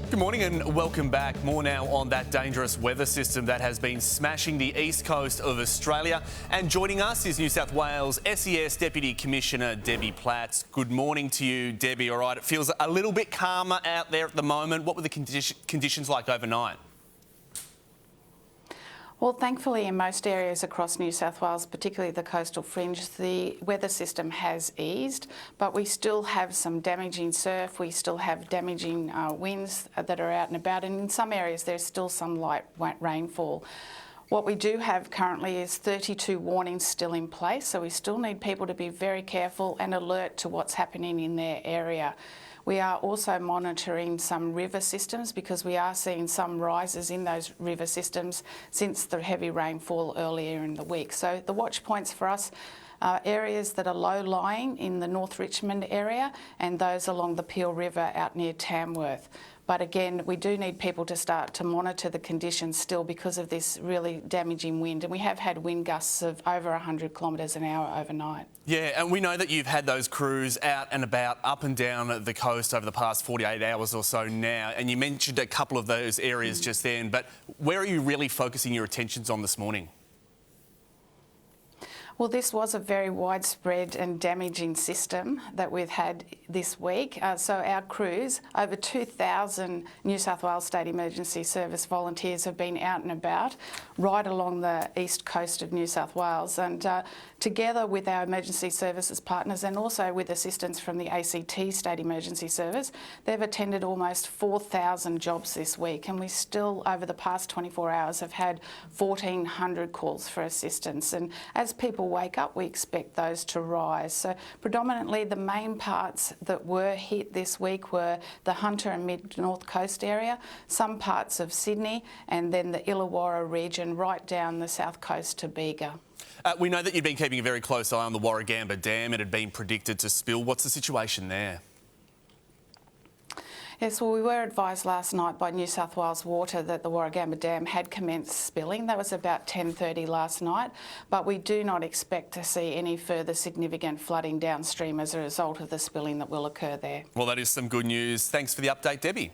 Good morning and welcome back. More now on that dangerous weather system that has been smashing the east coast of Australia. And joining us is New South Wales SES Deputy Commissioner Debbie Platz. Good morning to you, Debbie. All right, it feels a little bit calmer out there at the moment. What were the conditions like overnight? Well, thankfully, in most areas across New South Wales, particularly the coastal fringe, the weather system has eased, but we still have some damaging surf, we still have damaging winds that are out and about, and in some areas there's still some light rainfall. What we do have currently is 32 warnings still in place, so we still need people to be very careful and alert to what's happening in their area. We are also monitoring some river systems because we are seeing some rises in those river systems since the heavy rainfall earlier in the week. So the watch points for us are areas that are low-lying in the North Richmond area and those along the Peel River out near Tamworth. But again, we do need people to start to monitor the conditions still because of this really damaging wind. And we have had wind gusts of over 100 kilometres an hour overnight. Yeah, and we know that you've had those crews out and about up and down the coast over the past 48 hours or so now. And you mentioned a couple of those areas just then. But where are you really focusing your attentions on this morning? Well, this was a very widespread and damaging system that we've had this week. So our crews, over 2,000 New South Wales State Emergency Service volunteers have been out and about right along the east coast of New South Wales. And together with our emergency services partners and also with assistance from the ACT State Emergency Service, they've attended almost 4,000 jobs this week. And we still, over the past 24 hours, have had 1,400 calls for assistance. And as people wake up, we expect those to rise. So predominantly the main parts that were hit this week were the Hunter and Mid-North Coast area, some parts of Sydney, and then the Illawarra region right down the south coast to Bega. We know that you've been keeping a very close eye on the Warragamba Dam. It had been predicted to spill. What's the situation there? Yes, well, we were advised last night by New South Wales Water that the Warragamba Dam had commenced spilling. That was about 10:30 last night, but we do not expect to see any further significant flooding downstream as a result of the spilling that will occur there. Well, that is some good news. Thanks for the update, Debbie.